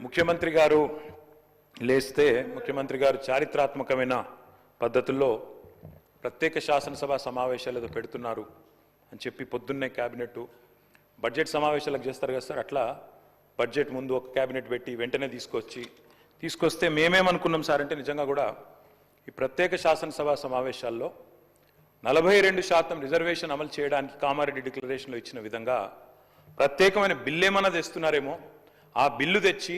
ముఖ్యమంత్రి గారు లేస్తే ముఖ్యమంత్రి గారు చారిత్రాత్మకమైన పద్ధతుల్లో ప్రత్యేక శాసనసభ సమావేశాలు ఏదో పెడుతున్నారు అని చెప్పి పొద్దున్నే క్యాబినెట్ బడ్జెట్ సమావేశాలకు చేస్తారు కదా సార్, అట్లా బడ్జెట్ ముందు ఒక క్యాబినెట్ పెట్టి వెంటనే తీసుకొస్తే మేమేమనుకున్నాం సార్ అంటే నిజంగా కూడా ఈ ప్రత్యేక శాసనసభ సమావేశాల్లో 42% రిజర్వేషన్ అమలు చేయడానికి కామారెడ్డి డిక్లరేషన్లో ఇచ్చిన విధంగా ప్రత్యేకమైన బిల్లు ఏమన్నా తెస్తున్నారేమో, ఆ బిల్లు తెచ్చి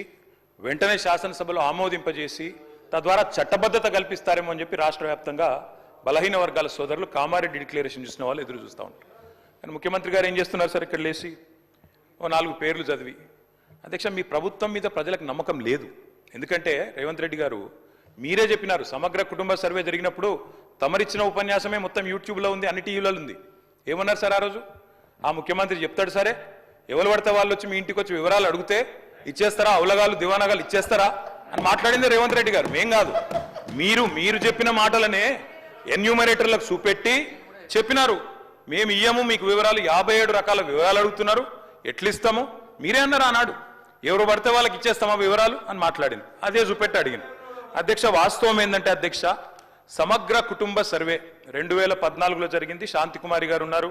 వెంటనే శాసనసభలో ఆమోదింపజేసి తద్వారా చట్టబద్ధత కల్పిస్తారేమో అని చెప్పి రాష్ట్ర వ్యాప్తంగా బలహీన వర్గాల సోదరులు కామారెడ్డి డిక్లరేషన్ చూసిన వాళ్ళు ఎదురు చూస్తూ ఉంటారు. కానీ ముఖ్యమంత్రి గారు ఏం చేస్తున్నారు సార్, ఇక్కడ లేచి ఓ 4 పేర్లు చదివి, అధ్యక్ష మీ ప్రభుత్వం మీద ప్రజలకు నమ్మకం లేదు. ఎందుకంటే రేవంత్ రెడ్డి గారు మీరే చెప్పినారు, సమగ్ర కుటుంబ సర్వే జరిగినప్పుడు తమరిచ్చిన ఉపన్యాసమే మొత్తం యూట్యూబ్లో ఉంది, అన్ని టీవీలలో ఉంది. ఏమన్నారు సార్ ఆ రోజు? ఆ ముఖ్యమంత్రి చెప్తాడు సరే, ఎవరు పడితే వాళ్ళు వచ్చి మీ ఇంటికి వచ్చి వివరాలు అడిగితే ఇచ్చేస్తారా, అవలగాలు దివానాగాలు ఇచ్చేస్తారా అని మాట్లాడింది రేవంత్ రెడ్డి గారు, మేం కాదు. మీరు చెప్పిన మాటలనే ఎన్యూమరేటర్లకు చూపెట్టి చెప్పినారు, మేము ఇయ్యము మీకు వివరాలు, 57 రకాల వివరాలు అడుగుతున్నారు, ఎట్లిస్తాము మీరే అన్నారు ఆనాడు. ఎవరు పడితే వాళ్ళకి ఇచ్చేస్తామా వివరాలు అని మాట్లాడింది, అదే చూపెట్టి అడిగింది. అధ్యక్ష వాస్తవం ఏంటంటే అధ్యక్ష, సమగ్ర కుటుంబ సర్వే 2014లో జరిగింది. శాంతికుమారి గారు ఉన్నారు,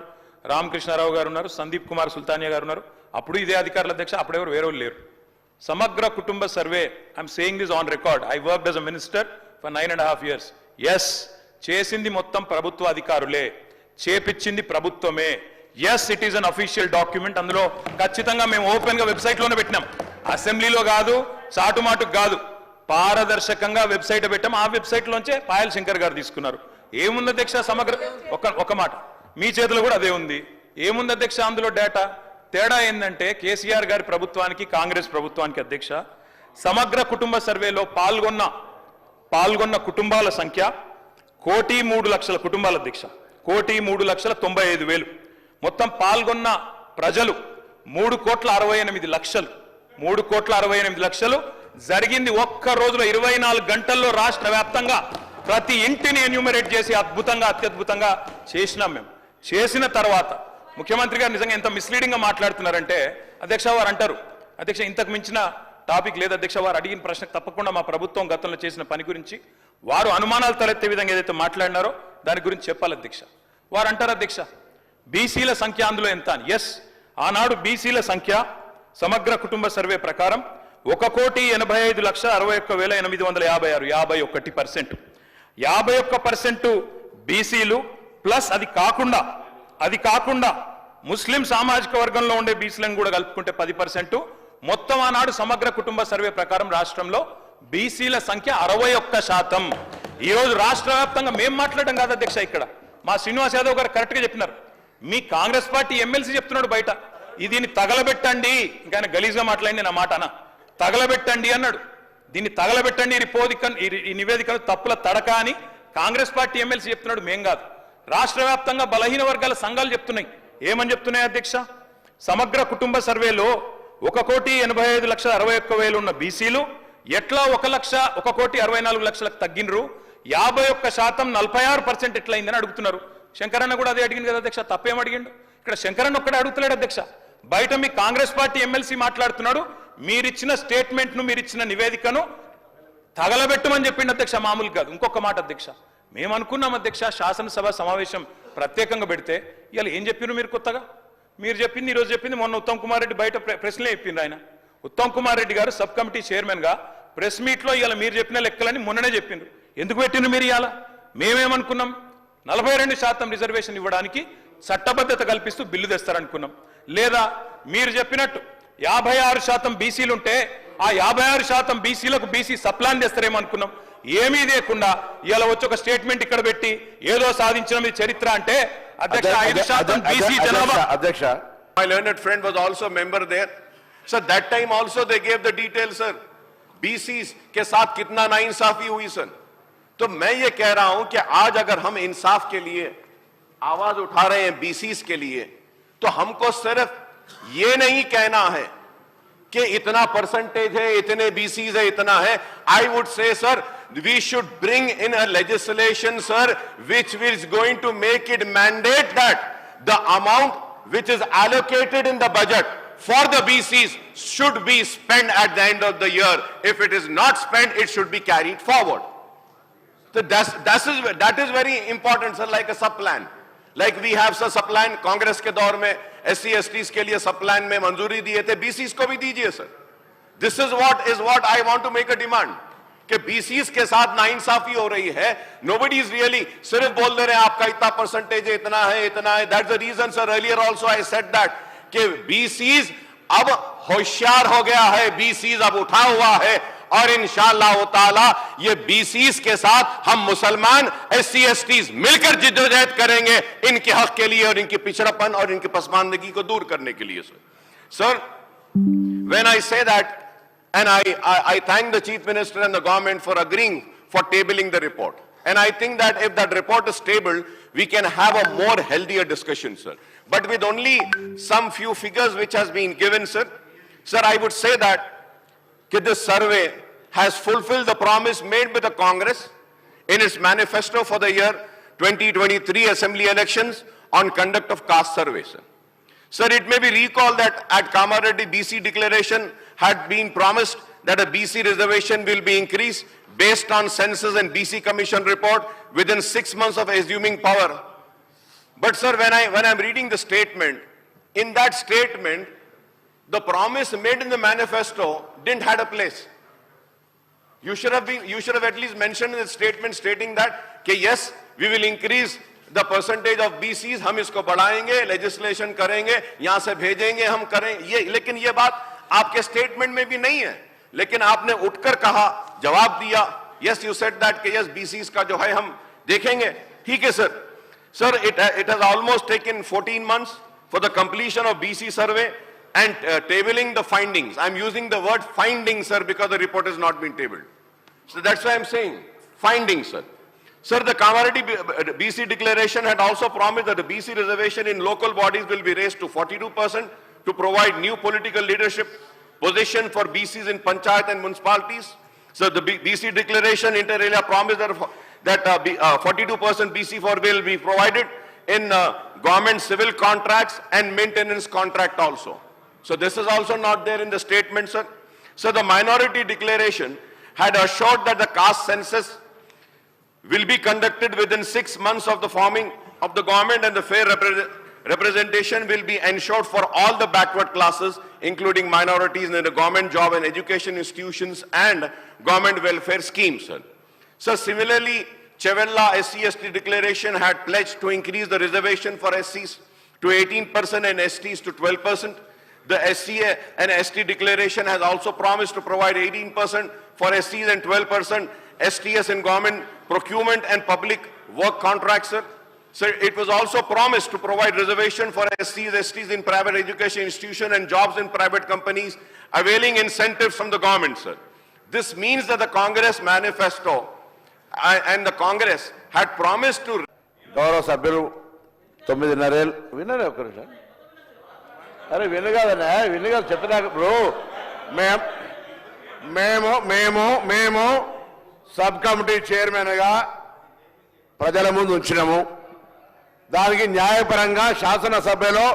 రామకృష్ణారావు గారు ఉన్నారు, సందీప్ కుమార్ సుల్తానియా గారు ఉన్నారు. అప్పుడు ఇదే అధికారుల అధ్యక్ష, అప్పుడెవరు వేరే లేరు. సమగ్ర కుటుంబ survey, I'm saying this on record, I worked as a minister for 9.5 years. Yes, చేసింది మొత్తం ప్రభుత్వ అధికారులే, చేపించింది ప్రభుత్వమే. Yes, it is an official document. అందులో ఖచ్చితంగా మేము ఓపెన్ గా వెబ్సైట్ లోనే పెట్టినాం, అసెంబ్లీలో కాదు, చాటుమాటుకు కాదు, పారదర్శకంగా వెబ్సైట్ పెట్టాం. ఆ వెబ్సైట్ లోంచే పాయల్ శంకర్ గారు తీసుకున్నారు. ఏముంది అధ్యక్ష సమగ్ర, ఒక మాట మీ చేతిలో కూడా అదే ఉంది. ఏముంది అధ్యక్ష అందులో డేటా? తేడా ఏంటంటే కేసీఆర్ గారి ప్రభుత్వానికి కాంగ్రెస్ ప్రభుత్వానికి అధ్యక్ష, సమగ్ర కుటుంబ సర్వేలో పాల్గొన్న కుటుంబాల సంఖ్య 1,03,00,000 కుటుంబాల అధ్యక్ష, 1,03,95,000. మొత్తం పాల్గొన్న ప్రజలు 3,68,00,000. 3,68,00,000 జరిగింది ఒక్క రోజులో 24 గంటల్లో రాష్ట్ర వ్యాప్తంగా ప్రతి ఇంటిని ఎన్యూమరేట్ చేసి అత్యద్భుతంగా చేసినాం. మేము చేసిన తర్వాత ముఖ్యమంత్రి గారు నిజంగా ఎంత మిస్లీడింగ్ గా మాట్లాడుతున్నారంటే అధ్యక్ష, వారు అంటారు అధ్యక్ష ఇంతకు మించిన టాపిక్ లేదు అధ్యక్ష, వారు అడిగిన ప్రశ్నకు తప్పకుండా మా ప్రభుత్వం గతంలో చేసిన పని గురించి వారు అనుమానాలు తలెత్తే విధంగా ఏదైతే మాట్లాడినారో దాని గురించి చెప్పాలి అధ్యక్ష. వారు అంటారు అధ్యక్ష బీసీల సంఖ్య అందులో ఎంత అని. ఎస్, ఆనాడు బీసీల సంఖ్య సమగ్ర కుటుంబ సర్వే ప్రకారం 1,85,61,856, 51%. 51% బీసీలు ప్లస్ అది కాకుండా ముస్లిం సామాజిక వర్గంలో ఉండే బీసీలను కూడా కలుపుకుంటే 10%. మొత్తం ఆనాడు సమగ్ర కుటుంబ సర్వే ప్రకారం రాష్ట్రంలో బీసీల సంఖ్య 61%. ఈ రోజు రాష్ట్ర వ్యాప్తంగా మేము మాట్లాడడం కాదు అధ్యక్ష, ఇక్కడ మా శ్రీనివాస్ యాదవ్ గారు కరెక్ట్ గా చెప్పినారు. మీ కాంగ్రెస్ పార్టీ ఎమ్మెల్సీ చెప్తున్నాడు బయట, దీన్ని తగలబెట్టండి, ఇంకా గలీజ్గా మాట్లాడింది నా మాట అన్న, తగలబెట్టండి అన్నాడు. దీన్ని తగలబెట్టండి, ఈ నివేదికను తప్పుల తడక అని కాంగ్రెస్ పార్టీ ఎమ్మెల్సీ చెప్తున్నాడు, మేం కాదు. రాష్ట్ర వ్యాప్తంగా బలహీన వర్గాల సంఘాలు చెప్తున్నాయి. ఏమని చెప్తున్నాయి అధ్యక్ష? సమగ్ర కుటుంబ సర్వేలో 1,85,61,000 ఉన్న బీసీలు ఎట్లా 1,64,00,000 తగ్గినరు, 51% 46% ఎట్లయిందని అడుగుతున్నారు. శంకరన్న కూడా అదే అడిగింది కదా అధ్యక్ష, తప్పేం అడిగిండు? ఇక్కడ శంకరన్న ఒక్కడే అడుగుతున్నాడు అధ్యక్ష, బయట మీ కాంగ్రెస్ పార్టీ ఎమ్మెల్సీ మాట్లాడుతున్నాడు, మీరిచ్చిన స్టేట్మెంట్ను మీరిచ్చిన నివేదికను తగలబెట్టమని చెప్పిండు అధ్యక్ష, మామూలు కాదు. ఇంకొక మాట అధ్యక్ష, మేము అనుకున్నాం అధ్యక్ష శాసనసభ సమావేశం ప్రత్యేకంగా పెడితే ఇవాళ ఏం చెప్పినారు మీరు కొత్తగా? మీరు చెప్పింది ఈరోజు చెప్పింది మొన్న ఉత్తమ్ కుమార్ రెడ్డి బయట ప్రెస్లే చెప్పింది. ఆయన ఉత్తమ్ కుమార్ రెడ్డి గారు సబ్ కమిటీ చైర్మన్ గా ప్రెస్ మీట్ లో ఇవాళ మీరు చెప్పిన లెక్కలని మొన్ననే చెప్పిండ్రు. ఎందుకు పెట్టిండ్రు మీరు ఇవాళ? మేమేమనుకున్నాం, 42% రిజర్వేషన్ ఇవ్వడానికి చట్టబద్ధత కల్పిస్తూ బిల్లు తెస్తారనుకున్నాం. లేదా మీరు చెప్పినట్టు 56% బీసీలుంటే ఆ 56% బీసీలకు బీసీ సప్లాన్ చేస్తారేమో అనుకున్నాం. ఏమీ లేకుండా ఇలా వచ్చి ఒక స్టేట్మెంట్ ఇక్కడ పెట్టి ఏదో సాధించిన చరిత్ర అంటే అధ్యక్ష 5% బీసీ జనాభా. అధ్యక్ష, my learned friend was also a member there. Sir, that time also they gave the details, sir. BCs के साथ कितना नाइंसाफी हुई सर. तो मैं ये कह रहा हूं कि आज अगर हम इंसाफ के लिए आवाज उठा रहे हैं BCs के लिए, तो हमको सिर्फ ये नहीं कहना है कि इतना परसेंटेज है, इतने BCs है, इतना है. I would say, sir, we should bring in a legislation, sir, which is going to make it mandate that the amount which is allocated in the budget for the BCs should be spent at the end of the year. If it is not spent, it should be carried forward. So that is very important, sir, like a sub-plan. Like we have sir sub-plan, Congress के दौर में SC STs के लिए sub-plan में मंजूरी दिए थे, BCs को भी दीजिए sir. This is what I want to make a demand. कि BCs के साथ नाइंसाफी हो रही है. Nobody is really सिर्फ बोल दे रहे हैं आपका इतना परसेंटेज है, इतना है. That's the reason sir, earlier also I said that कि BCs अब होशियार हो गया है, BCs अब उठा हुआ है और इंशाअल्लाह ताला ये BCs के साथ हम मुसलमान SC STs मिलकर जिद्दोजहद करेंगे इनके हक के लिए और इनके पिछड़ापन और इनके पसमानदगी को दूर करने के लिए sir. When I say that, and I thank the Chief Minister and the government for agreeing for tabling the report. And I think that if that report is tabled, we can have a more healthier discussion, sir. But with only some few figures which has been given, sir, I would say that this survey has fulfilled the promise made by the Congress in its manifesto for the year 2023 Assembly elections on conduct of caste survey, sir. Sir, it may be recalled that at Kamareddy BC declaration had been promised that a BC reservation will be increased based on census and BC Commission report within 6 months of assuming power. But sir, when I'm reading the statement, in that statement, the promise made in the manifesto didn't have a place. You should have at least mentioned in the statement stating that, okay, yes, we will increase the percentage of BCs, हम इसको बढ़ाएंगे, legislation करेंगे, यहाँ से भेजेंगे, हम करें ये, लेकिन ये बात आपके statement में भी नहीं है. लेकिन आपने उठकर कहा, जवाब दिया, yes, you said that कि yes, BCs का जो है हम देखेंगे, ठीक है sir. Sir, it has almost taken 14 months for the completion of BC survey and tabling the findings. I'm using the word findings, sir, because the report has not been tabled. So that's why I'm saying findings, sir. Sir, the Kamareddy BC declaration had also promised that the BC reservation in local bodies will be raised to 42% to provide new political leadership position for BCs in panchayat and municipalities. So the BC declaration inter alia promised that 42% BC for will be provided in government civil contracts and maintenance contract also. So this is also not there in the statement, sir. So the minority declaration had assured that the caste census will be conducted within 6 months of the forming of the government and the fair representation will be ensured for all the backward classes, including minorities in the government job and education institutions and government welfare schemes, sir. So similarly, Chevella SC/ST declaration had pledged to increase the reservation for SCs to 18% and STs to 12%. The SC and ST declaration has also promised to provide 18% for SCs and 12% STS in government procurement and public work contracts, sir. Sir, it was also promised to provide reservation for SCs, STs in private education institution and jobs in private companies, availing incentives from the government, sir. This means that the Congress manifesto and the Congress had promised to... గౌరవ సభ్యులు 9:30 విన్నారా ఒకరు sir? అరే వినగాదనే వినగా చెప్తున్నా bro. మేము sub committee చైర్మన్గా ప్రజల ముందు ఉంచినాము. దానికి న్యాయపరంగా శాసనసభలో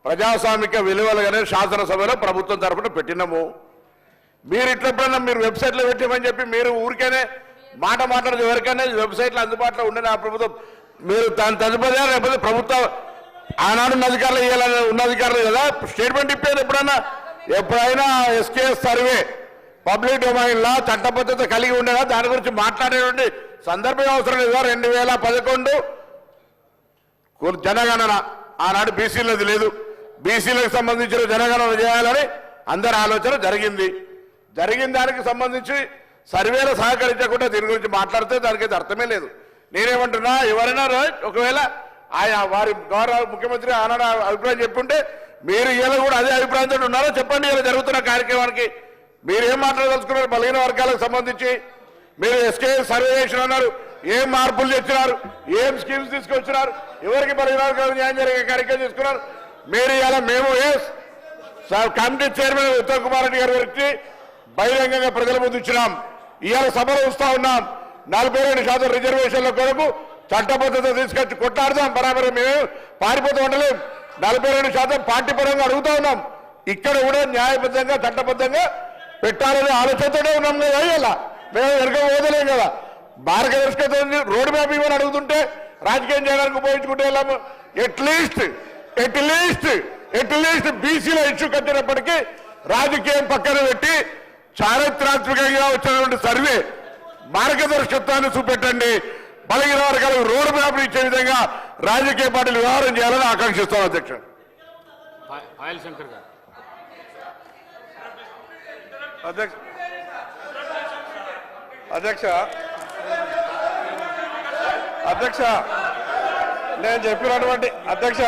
ప్రజాస్వామిక విలువలుగానే శాసనసభలో ప్రభుత్వం తరఫున పెట్టినాము. మీరు ఇట్లప్పుడన్నా మీరు వెబ్సైట్లో పెట్టామని చెప్పి మీరు ఊరికేనే మాట్లాడదు. ఎవరికైనా వెబ్సైట్లో అందుబాటులో ఉండే ఆ ప్రభుత్వం మీరు దాని తదుపరి లేకపోతే ప్రభుత్వం ఆనాడు ఉన్న అధికారులు ఇవ్వాలని ఉన్న అధికారులు కదా స్టేట్మెంట్ ఇప్పేది. ఎప్పుడైనా ఎస్కేఎస్ సర్వే పబ్లిక్ డొమైన్లో చట్టబద్ధత కలిగి ఉండేదా దాని గురించి మాట్లాడేటువంటి సందర్భం అవసరం లేదా? 2011 జనగణన ఆనాడు బీసీలది లేదు. బీసీలకు సంబంధించిన జనగణన చేయాలని అందరి ఆలోచన జరిగింది. దానికి సంబంధించి సర్వేలు సహకరించకుండా దీని గురించి మాట్లాడితే దానికైతే అర్థమే లేదు. నేనేమంటున్నా, ఎవరైనా ఒకవేళ ఆయన వారి గౌరవ ముఖ్యమంత్రి ఆనాడు అభిప్రాయం చెప్పుంటే మీరు ఇలా కూడా అదే అభిప్రాయంతో ఉన్నారో చెప్పండి. ఇలా జరుగుతున్న కార్యక్రమానికి మీరేం మాట్లాడదలుచుకున్నారు? బలహీన వర్గాలకు సంబంధించి మీరు ఎస్కే సర్వే చేసిన అన్నారు, ఏం మార్పులు తెచ్చినారు, ఏం స్కీమ్స్ తీసుకొచ్చినారు, ఎవరికి బలహీన వర్గాలకు న్యాయం జరిగే కార్యక్రమం తీసుకున్నారు మీరు. ఇలా మేము కమిటీ చైర్మన్ ఉత్తమ్ కుమార్ రెడ్డి గారి గురించి బహిరంగంగా ప్రజల ముందు ఇచ్చినాం. ఇవాళ సభలో వస్తూ ఉన్నాం. 42% రిజర్వేషన్ల కొరకు చట్టబద్ధత తీసుకొచ్చి కొట్లాడదాం. బరాబర్ మేము పారిపోతూ ఉండలేం. 42% పార్టీ పరంగా అడుగుతా ఉన్నాం. ఇక్కడ కూడా న్యాయబద్ధంగా చట్టబద్ధంగా పెట్టాలనే ఆలోచనతోనే ఉన్నాం కదా. ఇలా మేము వెనక పోదలేం కదా. మార్గదర్శకత రోడ్ మ్యాప్ ఇవ్వని అడుగుతుంటే రాజకీయం చేయడానికి ఉపయోగించుకుంటే వెళ్ళాము. ఎట్లీస్ట్ బీసీల ఇష్యూ కట్టినప్పటికీ రాజకీయం పక్కన పెట్టి చారిత్రాత్మకంగా వచ్చినటువంటి సర్వే మార్గదర్శకత్వాన్ని చూపెట్టండి. బలహీన వర్గాలకు రోడ్ మ్యాప్ ఇచ్చే విధంగా రాజకీయ పార్టీలు వ్యవహారం చేయాలని ఆకాంక్షిస్తాం అధ్యక్ష. పాయల్ శంకర్ గారు. అధ్యక్ష నేను చెప్పినటువంటి అధ్యక్ష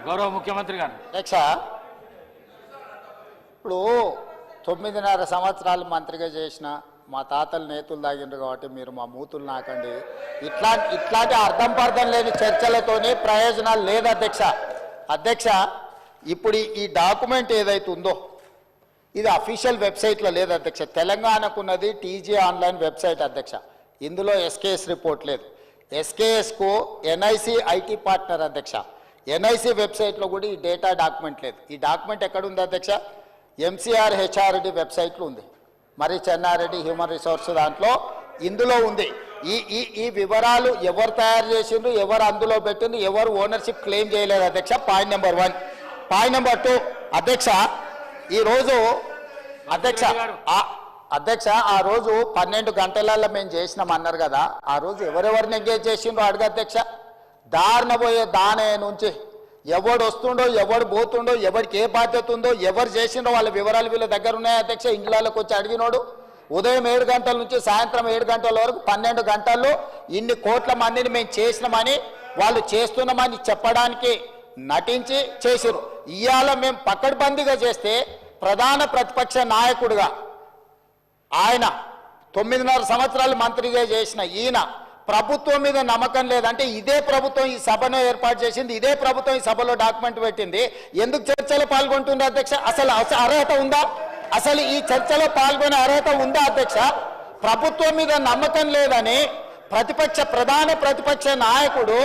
గౌరవ ముఖ్యమంత్రి గారు. అధ్యక్ష, ఇప్పుడు 9.5 సంవత్సరాలు మంత్రిగా చేసిన మా తాతలు నేతులు తాగిండ్రు కాబట్టి మీరు మా మూతులు నాకండి. ఇట్లాంటి అర్థం పర్థం లేని చర్చలతోనే ప్రయోజనాలు లేదు అధ్యక్ష. ఇప్పుడు ఈ డాక్యుమెంట్ ఏదైతే ఉందో ఇది అఫీషియల్ వెబ్సైట్లో లేదు అధ్యక్ష. తెలంగాణకున్నది టీజీ ఆన్లైన్ వెబ్సైట్ అధ్యక్ష. ఇందులో ఎస్కేఎస్ రిపోర్ట్ లేదు. ఎస్కేఎస్కు ఎన్ఐసి ఐటీ పార్ట్నర్ అధ్యక్ష. ఎన్ఐసి వెబ్సైట్లో కూడా ఈ డేటా డాక్యుమెంట్ లేదు. ఈ డాక్యుమెంట్ ఎక్కడుంది అధ్యక్ష? ఎంసీఆర్ హెచ్ఆర్డి వెబ్సైట్లో ఉంది. మరి చెన్నారెడ్డి హ్యూమన్ రిసోర్స్ దాంట్లో ఇందులో ఉంది. ఈ వివరాలు ఎవరు తయారు చేసిండ్రు, ఎవరు అందులో పెట్టిండ్రు, ఎవరు ఓనర్షిప్ క్లెయిమ్ చేయలేదు అధ్యక్ష. Point number 1. పాయింట్ నెంబర్ 2 అధ్యక్ష, ఈరోజు అధ్యక్ష ఆ రోజు 12 గంటలలో మేము చేసినాం అన్నారు కదా. ఆ రోజు ఎవరెవరిని ఎంగేజ్ చేసిండ్రో అడుగు అధ్యక్ష. దారిన పోయే దానే నుంచి ఎవడు వస్తుండో, ఎవడు పోతుండో, ఎవరికి ఏ బాధ్యత ఉందో, ఎవరు చేసిండో వాళ్ళ వివరాలు వీళ్ళ దగ్గర ఉన్నాయి అధ్యక్ష. ఇండ్లలోకి వచ్చి అడిగినోడు ఉదయం 7 గంటల నుంచి సాయంత్రం 7 గంటల వరకు 12 గంటల్లో ఇన్ని కోట్ల మందిని మేము చేసినామని వాళ్ళు చేస్తున్నామని చెప్పడానికి నటించి చేసిరు. ఇవాళ మేము పకడ్బందీగా చేస్తే ప్రధాన ప్రతిపక్ష నాయకుడిగా ఆయన 9.5 సంవత్సరాలు మంత్రిగా చేసిన ఈయన ప్రభుత్వం మీద నమ్మకం లేదంటే ఇదే ప్రభుత్వం ఈ సభను ఏర్పాటు చేసింది, ఇదే ప్రభుత్వం ఈ సభలో డాక్యుమెంట్ పెట్టింది. ఎందుకు చర్చలో పాల్గొంటుంది అధ్యక్ష? అసలు అర్హత ఉందా? అసలు ఈ చర్చలో పాల్గొనే అర్హత ఉందా అధ్యక్ష? ప్రభుత్వం మీద నమ్మకం లేదని ప్రధాన ప్రతిపక్ష నాయకుడు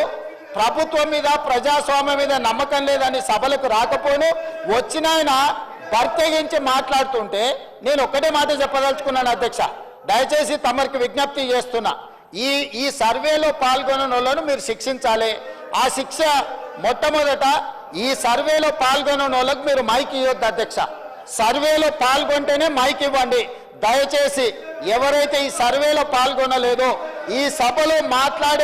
ప్రభుత్వం మీద ప్రజాస్వామ్యం మీద నమ్మకం లేదని సభలకు రాకపోను వచ్చిన ఆయన బర్తెగించి మాట్లాడుతుంటే నేను ఒక్కటే మాట చెప్పదలుచుకున్నాను అధ్యక్ష. దయచేసి తమరికి విజ్ఞప్తి చేస్తున్నా, ఈ సర్వేలో పాల్గొన్న వాళ్ళను మీరు శిక్షించాలి. ఆ శిక్ష మొట్టమొదట ఈ సర్వేలో పాల్గొన్న వాళ్ళకు మీరు మైక్ ఇవ్వద్దు అధ్యక్ష. సర్వేలో పాల్గొంటేనే మైక్ ఇవ్వండి దయచేసి. ఎవరైతే ఈ సర్వేలో పాల్గొనలేదో ఈ సభలో మాట్లాడే